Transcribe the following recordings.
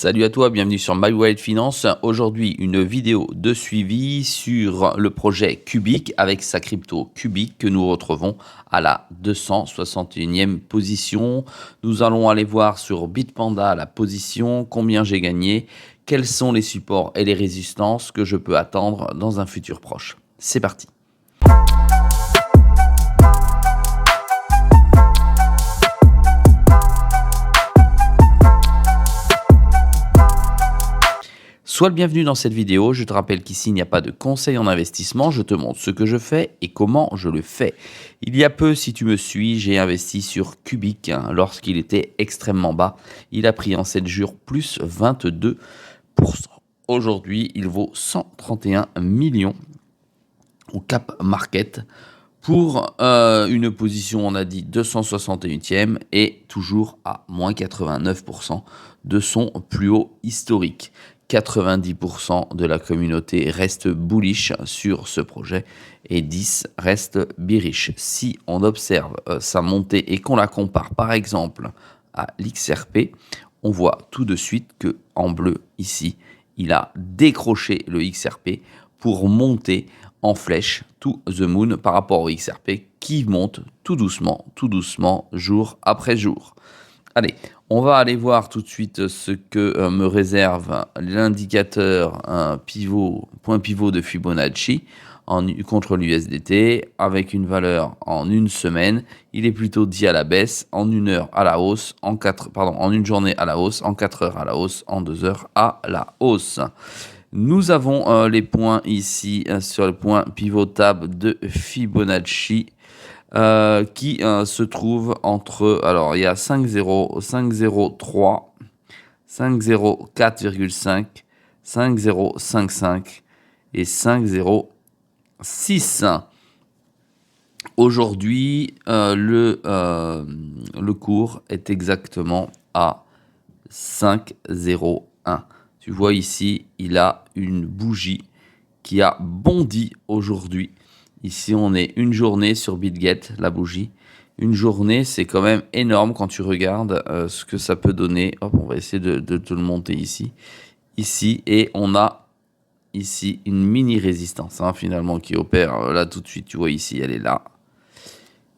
Salut à toi, bienvenue sur My Wallet Finance. Aujourd'hui, une vidéo de suivi sur le projet Cubic avec sa crypto Cubic que nous retrouvons à la 261e position. Nous allons aller voir sur Bitpanda la position, combien j'ai gagné, quels sont les supports et les résistances que je peux attendre dans un futur proche. C'est parti. Sois le bienvenu dans cette vidéo. Je te rappelle qu'ici, il n'y a pas de conseil en investissement. Je te montre ce que je fais et comment je le fais. Il y a peu, si tu me suis, j'ai investi sur Cubic lorsqu'il était extrêmement bas. Il a pris en 7 jours plus 22%. Aujourd'hui, il vaut 131 millions au cap market pour une position, on a dit 261e et toujours à moins 89% de son plus haut historique. 90% de la communauté reste bullish sur ce projet et 10 reste bearish. Si on observe sa montée et qu'on la compare par exemple à l'XRP, on voit tout de suite que en bleu ici, il a décroché le XRP pour monter en flèche to the moon par rapport au XRP qui monte tout doucement, jour après jour. Allez, on va aller voir tout de suite ce que me réserve l'indicateur point pivot de Fibonacci contre l'USDT avec une valeur en une semaine. Il est plutôt dit à la baisse, en une heure à la hausse, en une journée à la hausse, en 4 heures à la hausse, en 2 heures à la hausse. Nous avons les points ici sur le point pivotable de Fibonacci. Qui se trouve entre, alors il y a 5,0, 5,03, 5,04,5, 5,055 et 5,06. Aujourd'hui, le cours est exactement à 5,01. Tu vois ici, il a une bougie qui a bondi aujourd'hui. Ici, on est une journée sur BitGet, la bougie. Une journée, c'est quand même énorme quand tu regardes ce que ça peut donner. Hop, on va essayer de te le monter ici. Ici, et on a ici une mini résistance finalement qui opère là tout de suite. Tu vois ici, elle est là.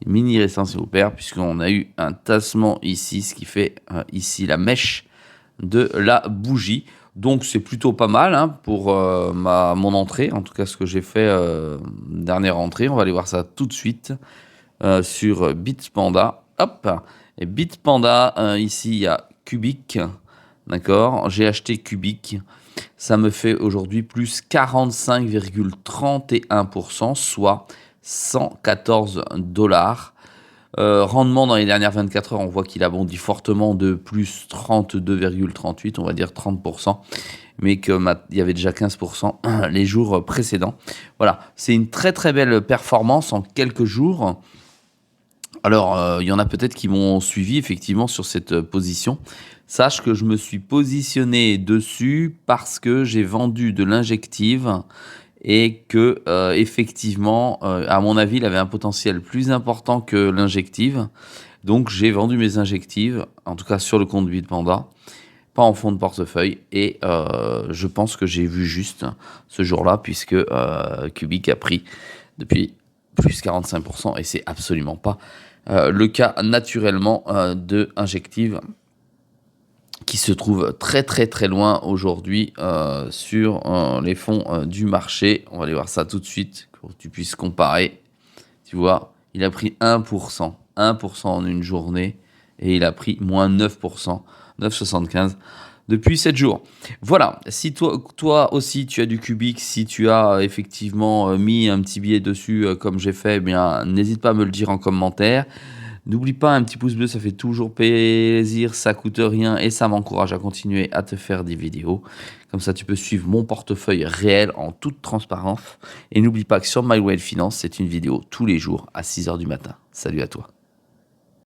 Une mini résistance qui opère puisqu'on a eu un tassement ici, ce qui fait ici la mèche de la bougie. Donc c'est plutôt pas mal pour mon entrée, en tout cas ce que j'ai fait dernière entrée. On va aller voir ça tout de suite sur Bitpanda. Hop, et Bitpanda, ici il y a Cubic, d'accord. J'ai acheté Cubic, ça me fait aujourd'hui plus 45,31%, soit 114 $. Rendement dans les dernières 24 heures, on voit qu'il a bondi fortement de plus 32,38, on va dire 30%, mais qu'il y avait déjà 15% les jours précédents. Voilà, c'est une très très belle performance en quelques jours. Alors, il y en a peut-être qui m'ont suivi effectivement sur cette position. Sache que je me suis positionné dessus parce que j'ai vendu de l'injective et que effectivement, à mon avis, il avait un potentiel plus important que l'injective. Donc j'ai vendu mes injectives, en tout cas sur le compte Bitpanda, pas en fond de portefeuille. Et je pense que j'ai vu juste ce jour-là, puisque Cubic a pris depuis plus 45%, et c'est absolument pas le cas naturellement de injective, qui se trouve très très très loin aujourd'hui sur les fonds du marché. On va aller voir ça tout de suite pour que tu puisses comparer. Tu vois, il a pris 1%, 1% en une journée et il a pris moins 9%, 9,75 depuis 7 jours. Voilà, si toi aussi tu as du Cubic, si tu as effectivement mis un petit billet dessus comme j'ai fait, eh bien n'hésite pas à me le dire en commentaire. N'oublie pas un petit pouce bleu, ça fait toujours plaisir, ça coûte rien et ça m'encourage à continuer à te faire des vidéos. Comme ça, tu peux suivre mon portefeuille réel en toute transparence. Et n'oublie pas que sur My Wallet Finance, c'est une vidéo tous les jours à 6 h du matin. Salut à toi.